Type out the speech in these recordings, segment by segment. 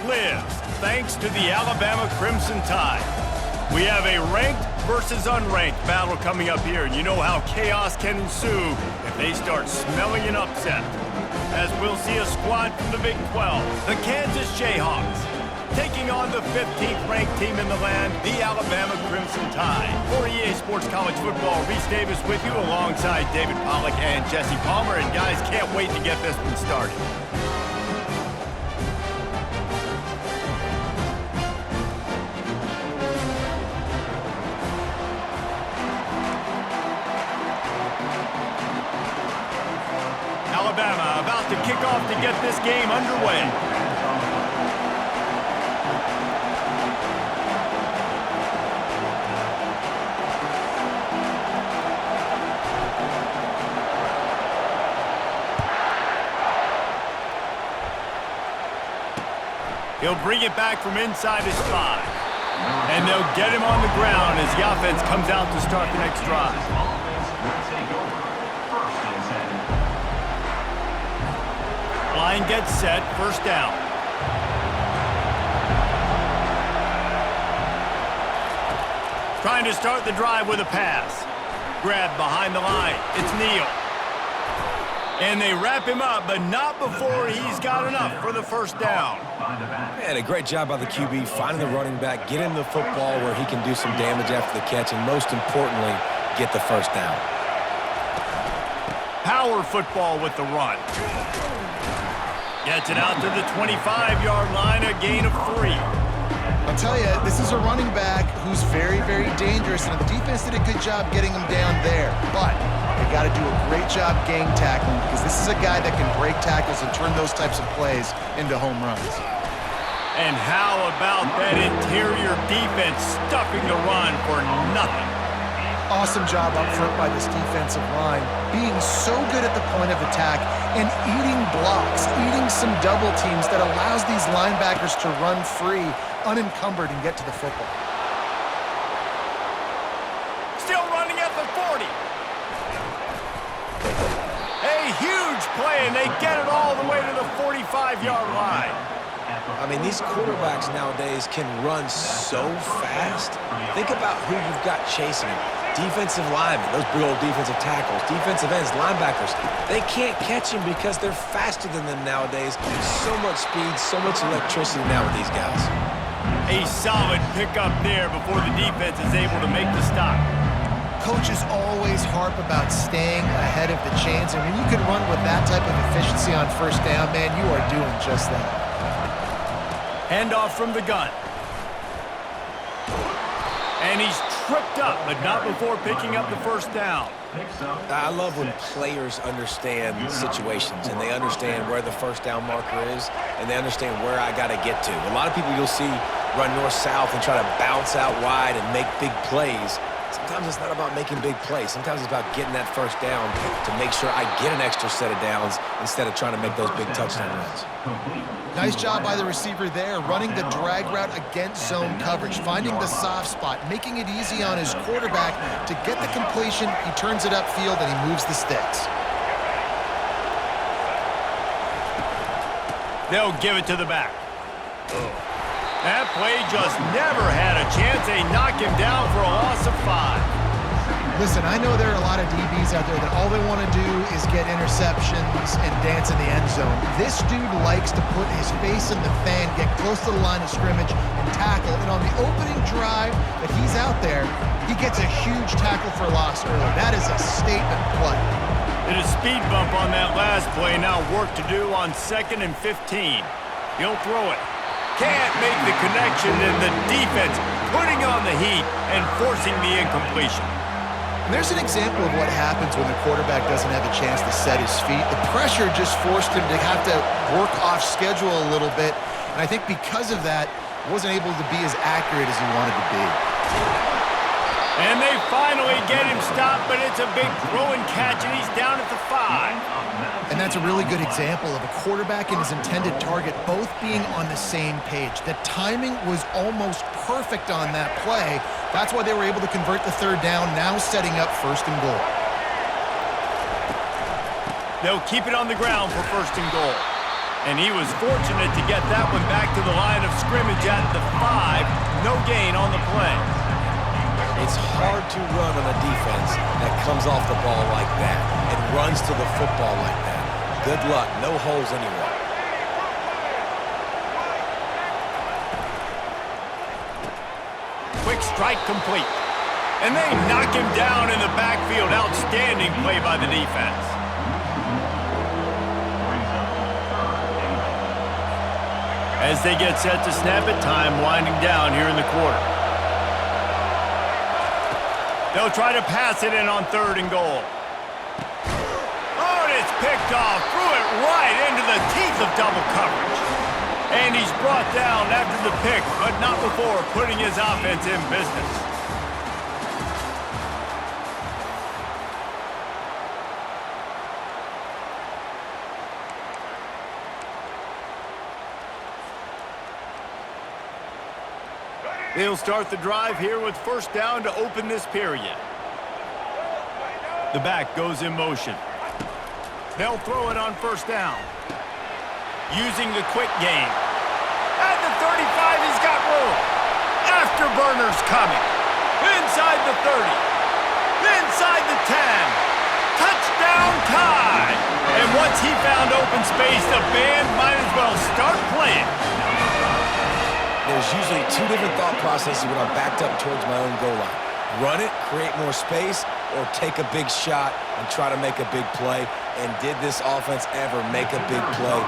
lives thanks to the Alabama Crimson Tide. We have a ranked versus unranked battle coming up here, and you know how chaos can ensue if they start smelling an upset. As we'll see a squad from the Big 12, the Kansas Jayhawks, taking on the 15th ranked team in the land, the Alabama Crimson Tide. For EA Sports College Football, Reese Davis with you alongside David Pollack and Jesse Palmer, and guys, can't wait to get this one started. Alabama about to kick off to get this game underway. He'll bring it back from inside his 5. And they'll get him on the ground as the offense comes out to start the next drive. Line gets set, first down. Trying to start the drive with a pass. Grab behind the line. It's Neal. And they wrap him up, but not before he's got enough for the first down. Man, a great job by the QB, finding the running back, get him the football where he can do some damage after the catch, and most importantly, get the first down. Power football with the run. Gets it out to the 25-yard line, a gain of 3. I'll tell you, this is a running back who's very, very dangerous, and the defense did a good job getting him down there. But they got to do a great job gang tackling, because this is a guy that can break tackles and turn those types of plays into home runs. And how about that interior defense stuffing the run for nothing? Awesome job up front by this defensive line, being so good at the point of attack and eating blocks, eating some double teams that allows these linebackers to run free, unencumbered, and get to the football. Still running at the 40. A huge play, and they get it all the way to the 45-yard line. I mean, these quarterbacks nowadays can run so fast. Think about who you've got chasing him. Defensive linemen, those big old defensive tackles, defensive ends, linebackers, they can't catch him because they're faster than them nowadays. So much speed, so much electricity now with these guys. A solid pickup there before the defense is able to make the stop. Coaches always harp about staying ahead of the chains, and when you can run with that type of efficiency on first down, man, you are doing just that. Handoff from the gun. And he's tripped up, but not before picking up the first down. I love when players understand situations and they understand where the first down marker is and they understand where I got to get to. A lot of people you'll see run north-south and try to bounce out wide and make big plays. Sometimes it's not about making big plays. Sometimes it's about getting that first down to make sure I get an extra set of downs instead of trying to make those big touchdown runs. Nice job by the receiver there, running the drag route against zone coverage, finding the soft spot, making it easy on his quarterback to get the completion. He turns it upfield and he moves the sticks. They'll give it to the back. That play just never had a chance. They knock him down for a loss of 5. Listen, I know there are a lot of DBs out there that all they want to do is get interceptions and dance in the end zone. This dude likes to put his face in the fan, get close to the line of scrimmage, and tackle. And on the opening drive that he's out there, he gets a huge tackle for loss early. That is a statement play. Did a speed bump on that last play. Now work to do on 2nd and 15. He'll throw it. Can't make the connection, and the defense putting on the heat and forcing the incompletion. And there's an example of what happens when the quarterback doesn't have a chance to set his feet. The pressure just forced him to have to work off schedule a little bit. And I think because of that, wasn't able to be as accurate as he wanted to be. And they finally get him stopped, but it's a big throw and catch, and he's down at the 5. And that's a really good example of a quarterback and his intended target both being on the same page. The timing was almost perfect on that play. That's why they were able to convert the 3rd down, now setting up 1st and goal. They'll keep it on the ground for 1st and goal. And he was fortunate to get that one back to the line of scrimmage at the 5. No gain on the play. It's hard to run on a defense that comes off the ball like that and runs to the football like that. Good luck. No holes anywhere. Quick strike complete. And they knock him down in the backfield. Outstanding play by the defense. As they get set to snap it, time winding down here in the quarter. They'll try to pass it in on 3rd and goal. Oh, and it's picked off. Threw it right into the teeth of double coverage. And he's brought down after the pick, but not before putting his offense in business. They'll start the drive here with 1st down to open this period. The back goes in motion. They'll throw it on 1st down. Using the quick game. At the 35, he's got room. Afterburners coming. Inside the 30. Inside the 10. Touchdown tie. And once he found open space, the band might as well start playing. There's usually 2 different thought processes when I'm backed up towards my own goal line. Run it, create more space, or take a big shot and try to make a big play. And did this offense ever make a big play?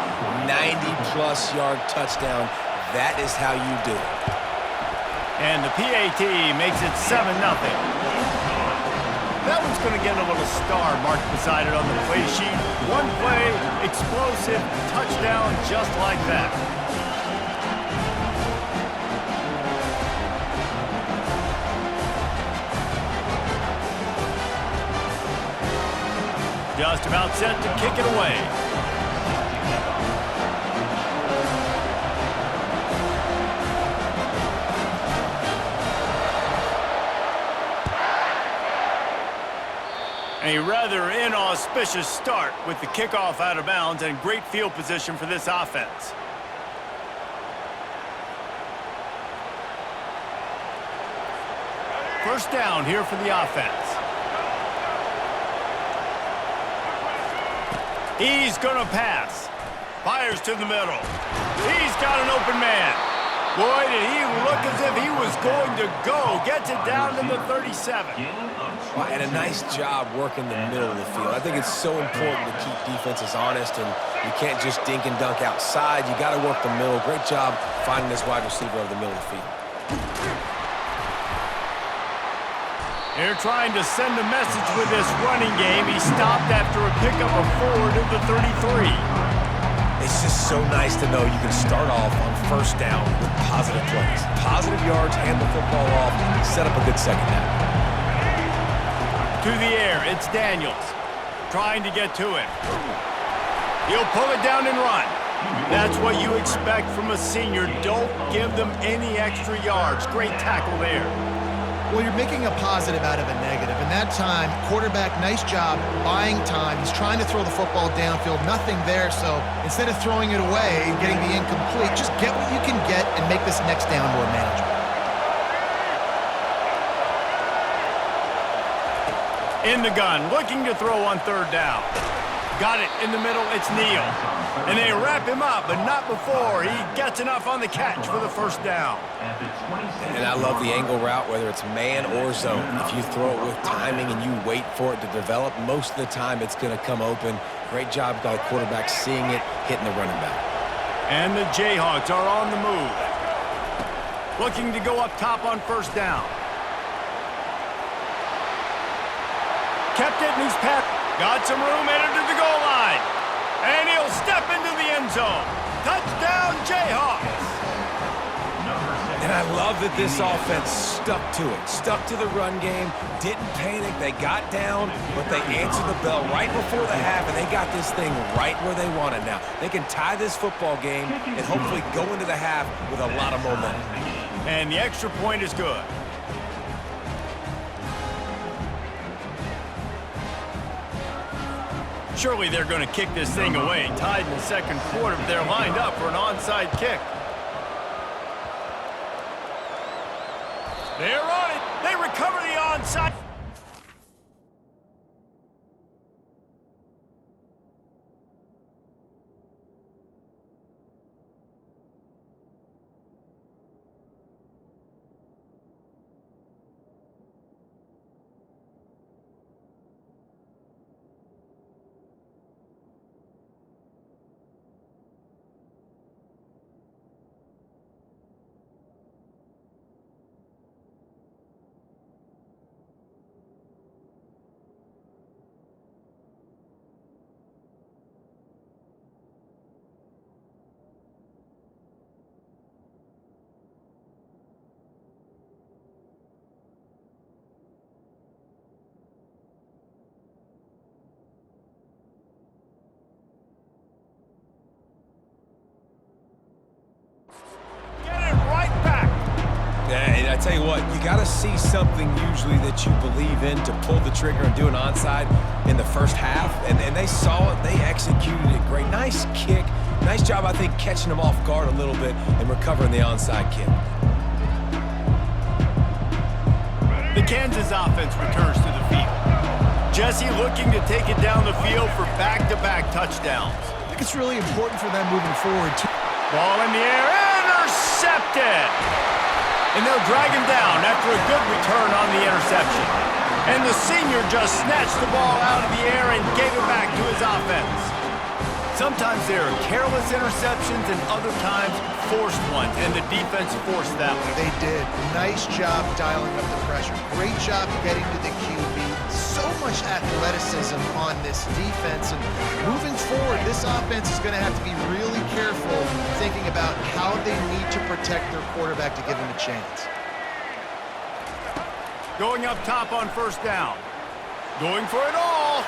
90-plus yard touchdown. That is how you do it. And the PAT makes it 7-0. That one's going to get a little star marked beside it on the play sheet. One play, explosive, touchdown just like that. Just about set to kick it away. A rather inauspicious start with the kickoff out of bounds and great field position for this offense. First down here for the offense. He's going to pass. Fires to the middle. He's got an open man. Boy, did he look as if he was going to go. Gets it down to the 37. And a nice job working the middle of the field. I think it's so important to keep defenses honest, and you can't just dink and dunk outside. You got to work the middle. Great job finding this wide receiver over the middle of the field. They're trying to send a message with this running game. He stopped after a pickup of 4 to the 33. It's just so nice to know you can start off on 1st down with positive plays. Positive yards, hand the football off, set up a good second down. To the air, it's Daniels. Trying to get to him. He'll pull it down and run. That's what you expect from a senior. Don't give them any extra yards. Great tackle there. Well, you're making a positive out of a negative. And that time, quarterback, nice job buying time. He's trying to throw the football downfield. Nothing there, so instead of throwing it away and getting the incomplete, just get what you can get and make this next down more manageable. In the gun, looking to throw on 3rd down. Got it in the middle, it's Neal. And they wrap him up, but not before he gets enough on the catch for the 1st down. And I love the angle route, whether it's man or zone. If you throw it with timing and you wait for it to develop, most of the time it's going to come open. Great job by the quarterback seeing it, hitting the running back. And the Jayhawks are on the move. Looking to go up top on 1st down. Kept it and he's passed. Got some room, headed to the goal line. And he'll step into the end zone. Touchdown, Jayhawks. And I love that this offense stuck to it. Stuck to the run game, didn't panic. They got down, but they answered the bell right before the half, and they got this thing right where they want it now. They can tie this football game and hopefully go into the half with a lot of momentum. And the extra point is good. Surely they're going to kick this thing away. Tied in the second quarter, but they're lined up for an onside kick. They're on it. They recover the onside. And I tell you what, you got to see something usually that you believe in to pull the trigger and do an onside in the first half. And they saw it. They executed it great. Nice kick. Nice job, I think, catching them off guard a little bit and recovering the onside kick. The Kansas offense returns to the field. Jesse looking to take it down the field for back-to-back touchdowns. I think it's really important for them moving forward, too. Ball in the air, intercepted! And they'll drag him down after a good return on the interception. And the senior just snatched the ball out of the air and gave it back to his offense. Sometimes there are careless interceptions and other times forced ones, and the defense forced that one. They did. Nice job dialing up the pressure. Great job getting to the QB. So much athleticism on this defense. And moving forward, this offense is going to have to be really careful thinking about how they need to protect their quarterback to give him a chance. Going up top on first down. Going for it all.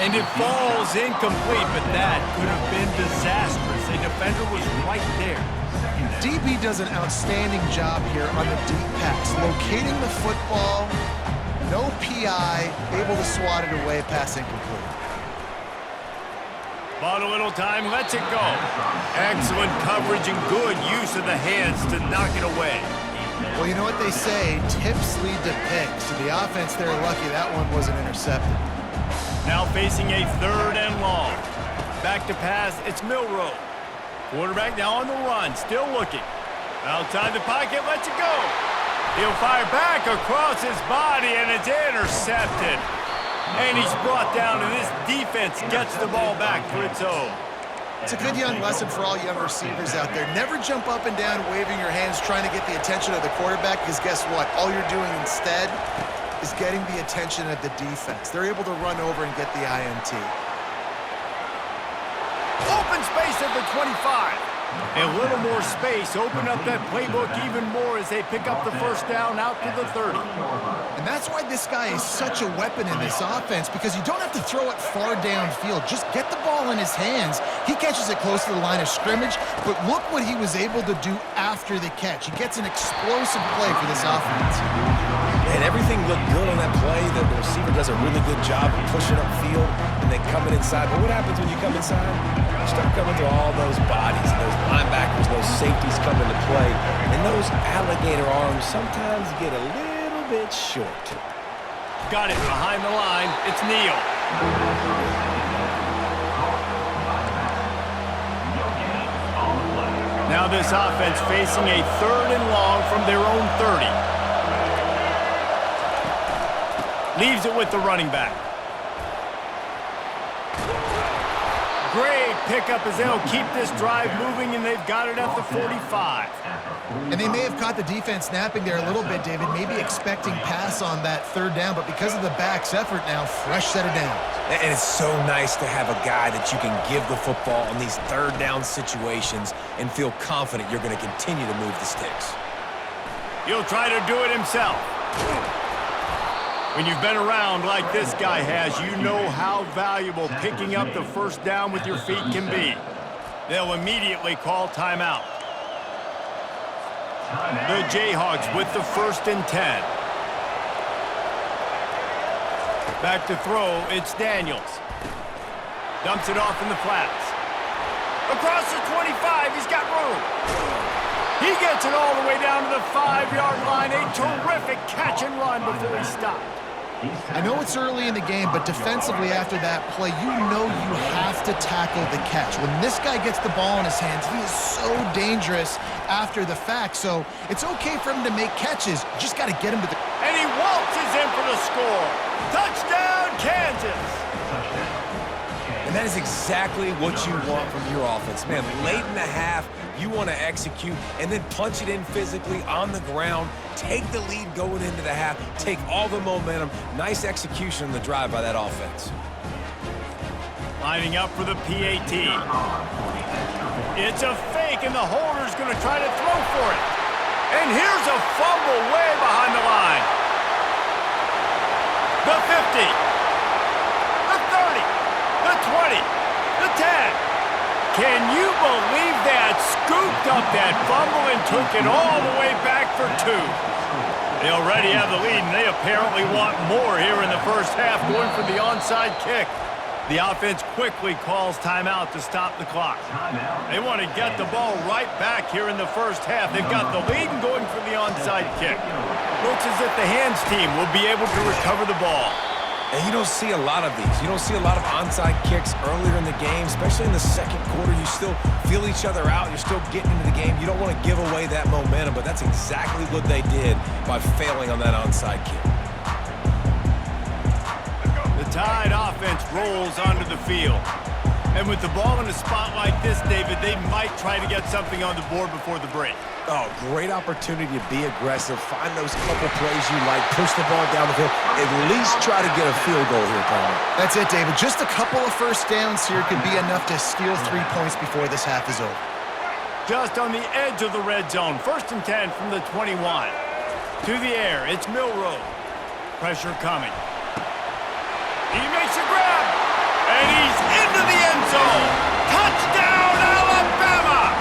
And it falls incomplete, but that could have been disastrous. A defender was right there. DB does an outstanding job here on the deep pass, locating the football, no PI, able to swat it away, pass incomplete. Bought a little time, lets it go. Excellent coverage and good use of the hands to knock it away. Well, you know what they say, tips lead to picks. So the offense, they're lucky that one wasn't intercepted. Now facing a third and long. Back to pass, it's Milroe. Quarterback now on the run, still looking. Outside the pocket, lets it go. He'll fire back across his body, and it's intercepted. And he's brought down, and this defense gets the ball back for its own. It's a good young lesson for all young receivers out there. Never jump up and down waving your hands trying to get the attention of the quarterback, because guess what? All you're doing instead is getting the attention of the defense. They're able to run over and get the INT. Open space at the 25. A little more space, open up that playbook even more as they pick up the first down out to the 30. And that's why this guy is such a weapon in this offense, because you don't have to throw it far downfield. Just get the ball in his hands. He catches it close to the line of scrimmage, but look what he was able to do after the catch. He gets an explosive play for this offense. And everything looked good on that play. The receiver does a really good job of pushing upfield and then coming inside. But what happens when you come inside? You start coming to all those bodies, and those linebackers, those safeties come into play. And those alligator arms sometimes get a little bit short. Got it behind the line. It's Neal. Now this offense facing a third and long from their own 30. Leaves it with the running back. Great pickup as they'll keep this drive moving, and they've got it at the 45. And they may have caught the defense napping there a little bit, David, maybe expecting pass on that third down, but because of the back's effort now, fresh set of downs. And it's so nice to have a guy that you can give the football in these third down situations and feel confident you're going to continue to move the sticks. He'll try to do it himself. When you've been around like this guy has, you know how valuable picking up the first down with your feet can be. They'll immediately call timeout. The Jayhawks with the 1st and 10. Back to throw, it's Daniels. Dumps it off in the flats. Across the 25, he's got room. He gets it all the way down to the 5-yard line. A terrific catch and run before he stopped. I know it's early in the game, but defensively after that play, you know you have to tackle the catch. When this guy gets the ball in his hands, he is so dangerous after the fact. So it's okay for him to make catches. You just got to get him to the... And he waltzes in for the score. Touchdown, Kansas. And that is exactly what you want from your offense. Man, late in the half, you want to execute and then punch it in physically on the ground, take the lead going into the half, take all the momentum. Nice execution on the drive by that offense. Lining up for the PAT. It's a fake, and the holder's going to try to throw for it. And here's a fumble way behind the line. The 50. The 30. The 20. The 10. Can you believe that? Scooped up that fumble and took it all the way back for 2. They already have the lead, and they apparently want more here in the first half, going for the onside kick. The offense quickly calls timeout to stop the clock. They want to get the ball right back here in the first half. They've got the lead and going for the onside kick. Looks as if the hands team will be able to recover the ball. And you don't see a lot of these. You don't see a lot of onside kicks earlier in the game, especially in the second quarter. You still feel each other out. You're still getting into the game. You don't want to give away that momentum, but that's exactly what they did by failing on that onside kick. The Tide offense rolls onto the field. And with the ball in a spot like this, David, they might try to get something on the board before the break. Oh, great opportunity to be aggressive. Find those couple plays you like. Push the ball down the field. At least try to get a field goal here, Palmer. That's it, David. Just a couple of first downs here could be enough to steal 3 points before this half is over. Just on the edge of the red zone. 1st and 10 from the 21. To the air, it's Milroe. Pressure coming. He makes a grab. And he's into the end zone. Touchdown, Alabama!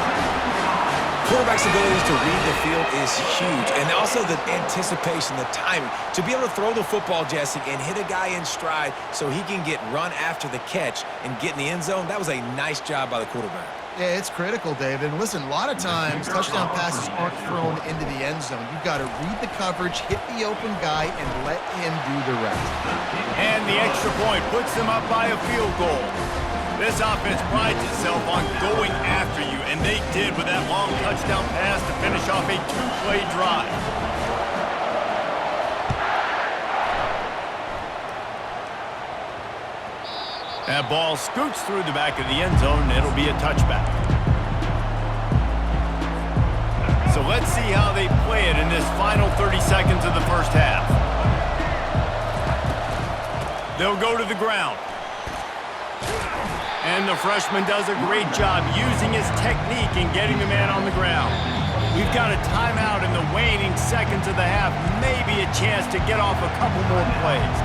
Quarterback's abilities to read the field is huge, and also the anticipation, the timing. To be able to throw the football, Jesse, and hit a guy in stride so he can get run after the catch and get in the end zone, that was a nice job by the quarterback. Yeah, it's critical, David. And listen, a lot of times touchdown passes aren't thrown into the end zone. You've got to read the coverage, hit the open guy, and let him do the rest. And the extra point puts them up by a field goal. This offense prides itself on going after you, and they did with that long touchdown pass to finish off a 2-play drive. That ball scoots through the back of the end zone, and it'll be a touchback. So let's see how they play it in this final 30 seconds of the first half. They'll go to the ground. And the freshman does a great job using his technique and getting the man on the ground. We've got a timeout in the waning seconds of the half. Maybe a chance to get off a couple more plays.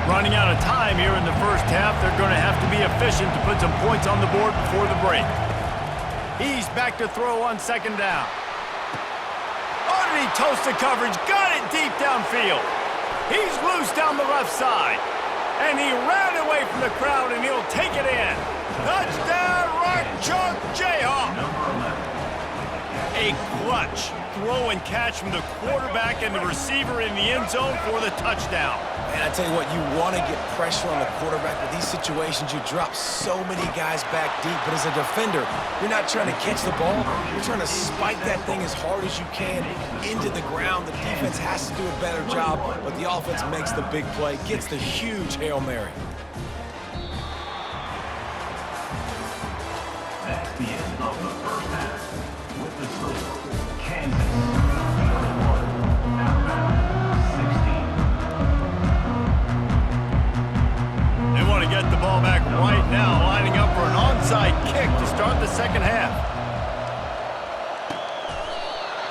Running out of time here in the first half. They're going to have to be efficient to put some points on the board before the break. He's back to throw on 2nd down. He toasted coverage, got it deep downfield. He's loose down the left side. And he ran away from the crowd, and he'll take it in. Touchdown, Rock Chalk Jayhawk. A clutch throw and catch from the quarterback and the receiver in the end zone for the touchdown. And I tell you what, you want to get pressure on the quarterback. With these situations, you drop so many guys back deep. But as a defender, you're not trying to catch the ball. You're trying to spike that thing as hard as you can into the ground. The defense has to do a better job, but the offense makes the big play, gets the huge Hail Mary. That's the end of the first half. With the score, Kansas 21, Alabama 16. They want to get the ball back right now, lining up for an onside kick to start the second half.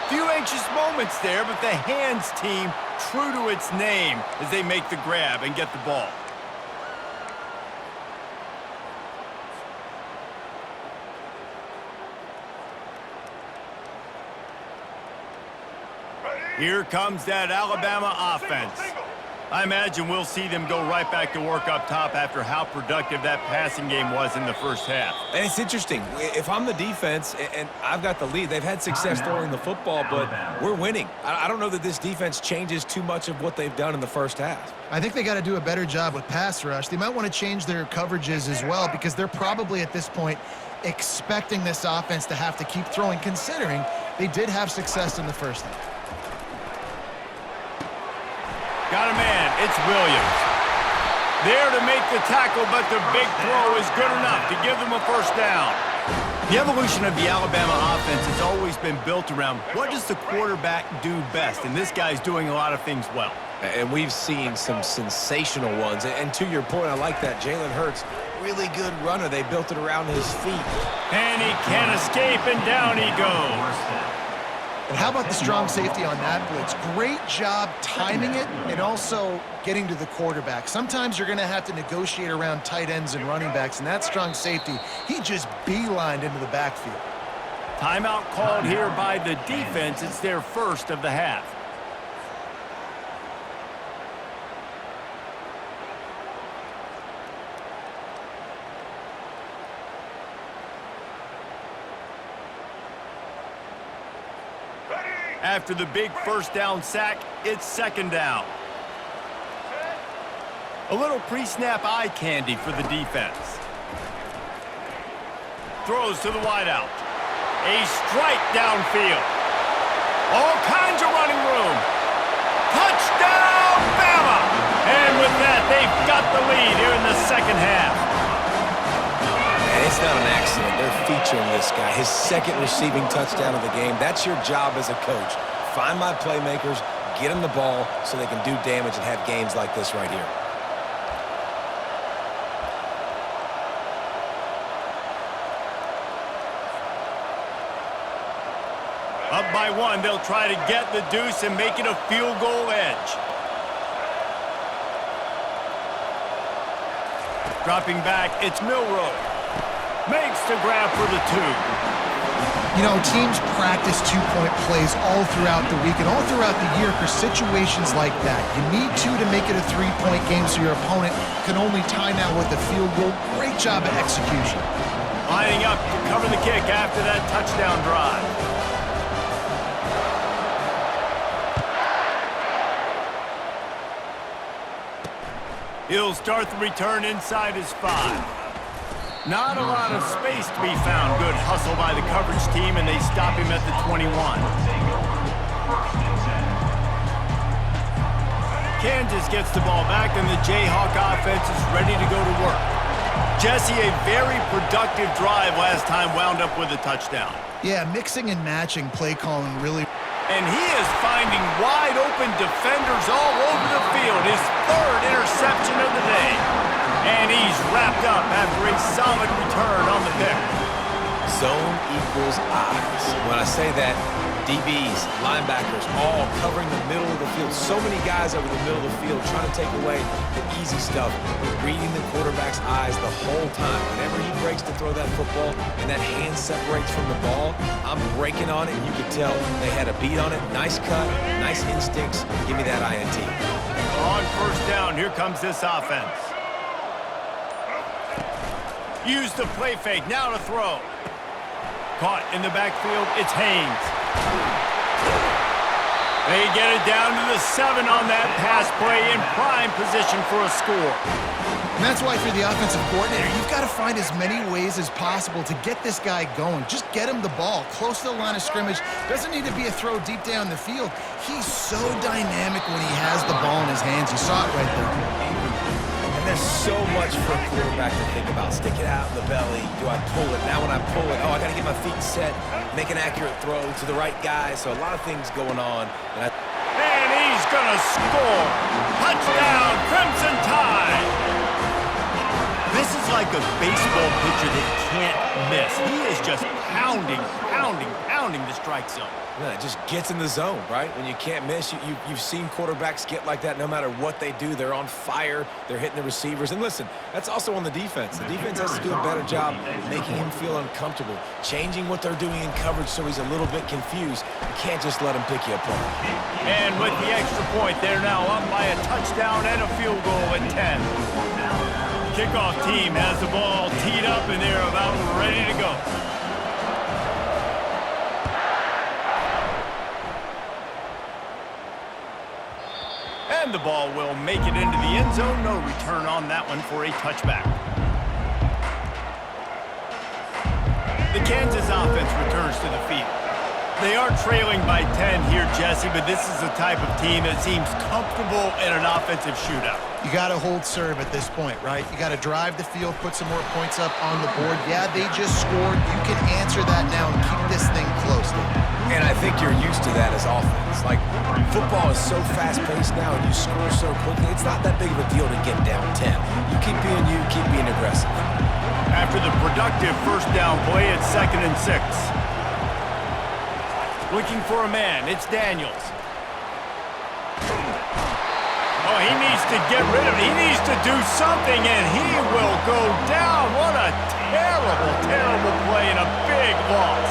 Few anxious moments there, but the hands team true to its name as they make the grab and get the ball. Here comes that Alabama offense. I imagine we'll see them go right back to work up top after how productive that passing game was in the first half. And it's interesting. If I'm the defense and I've got the lead, they've had success throwing the football, but we're winning. I don't know that this defense changes too much of what they've done in the first half. I think they got to do a better job with pass rush. They might want to change their coverages as well because they're probably at this point expecting this offense to have to keep throwing, considering they did have success in the first half. Got a man. It's Williams. There to make the tackle, but the big throw is good enough to give them a first down. The evolution of the Alabama offense has always been built around what does the quarterback do best, and this guy's doing a lot of things well. And we've seen some sensational ones. And to your point, I like that. Jalen Hurts, really good runner. They built it around his feet. And he can't escape, and down he goes. And how about the strong safety on that blitz? Great job timing it and also getting to the quarterback. Sometimes you're going to have to negotiate around tight ends and running backs, and that strong safety, he just beelined into the backfield. Timeout called here by the defense. It's their first of the half. After the big first down sack, it's second down. A little pre-snap eye candy for the defense. Throws to the wideout. A strike downfield. All kinds of running room. Touchdown, Bama! And with that, they've got the lead here in the second half. And it's not an accident. They're featuring this guy. His second receiving touchdown of the game. That's your job as a coach. Find my playmakers, get them the ball so they can do damage and have games like this right here. Up by one, they'll try to get the deuce and make it a field goal edge. Dropping back, it's Milroe. Makes the grab for the two. You know, teams practice two-point plays all throughout the week and all throughout the year for situations like that. You need two to make it a three-point game so your opponent can only tie now with a field goal. Great job of execution. Lining up to cover the kick after that touchdown drive. He'll start the return inside his 5. Not a lot of space to be found. Good hustle by the coverage team, and they stop him at the 21. Kansas gets the ball back, and the Jayhawk offense is ready to go to work. Jesse, a very productive drive last time, wound up with a touchdown. Yeah, mixing and matching play calling really. And he is finding wide-open defenders all over the field. His third interception of the day. And he's wrapped up after a solid return on the pick. Zone equals eyes. When I say that, DBs, linebackers, all covering the middle of the field. So many guys over the middle of the field trying to take away the easy stuff, reading the quarterback's eyes the whole time. Whenever he breaks to throw that football and that hand separates from the ball, I'm breaking on it, and you can tell they had a beat on it. Nice cut, nice instincts. Give me that INT. On first down, here comes this offense. Use the play fake, now to throw. Caught in the backfield, it's Haynes. They get it down to the 7 on that pass play in prime position for a score. And that's why, if you're the offensive coordinator, you've got to find as many ways as possible to get this guy going. Just get him the ball close to the line of scrimmage. Doesn't need to be a throw deep down the field. He's so dynamic when he has the ball in his hands. You saw it right there. And there's so much for a quarterback to think about. Stick it out in the belly. Do I pull it? Now when I pull it, I got to get my feet set, make an accurate throw to the right guy. So a lot of things going on. And he's going to score. Touchdown, Crimson Tide. This is like like a baseball pitcher that can't miss. He is just pounding the strike zone. Yeah, it just gets in the zone, right? When you can't miss, you've seen quarterbacks get like that no matter what they do. They're on fire. They're hitting the receivers. And listen, that's also on the defense. The defense has to do a better job making him feel uncomfortable, changing what they're doing in coverage so he's a little bit confused. You can't just let him pick you apart. And with the extra point, they're now up by a touchdown and a field goal at 10. Kickoff team has the ball teed up, and they're about ready to go. And the ball will make it into the end zone. No return on that one for a touchback. The Kansas offense returns to the field. They are trailing by 10 here, Jesse, but this is the type of team that seems comfortable in an offensive shootout. You got to hold serve at this point, right? You got to drive the field, put some more points up on the board. Yeah, they just scored. You can answer that now and keep this thing close. And I think you're used to that as offense. Like, football is so fast-paced now and you score so quickly, it's not that big of a deal to get down 10. You keep being aggressive. After the productive first down play, it's 2nd and 6. Looking for a man, it's Daniels. Oh, he needs to get rid of it. He needs to do something, and he will go down. What a terrible play and a big loss.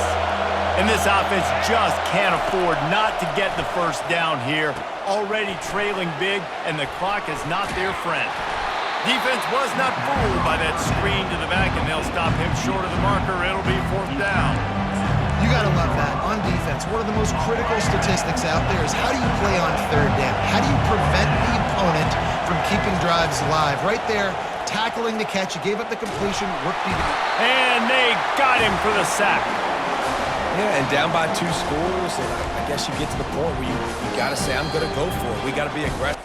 And this offense just can't afford not to get the first down here. Already trailing big, and the clock is not their friend. Defense was not fooled by that screen to the back, and they'll stop him short of the marker. It'll be 4th down. You got to love that. On defense, one of the most critical statistics out there is how do you play on 3rd down? How do you prevent the opponent from keeping drives alive? Right there, tackling the catch. You gave up the completion. And they got him for the sack. Yeah, and down by 2 scores, and I guess you get to the point where you got to say, I'm going to go for it. We got to be aggressive.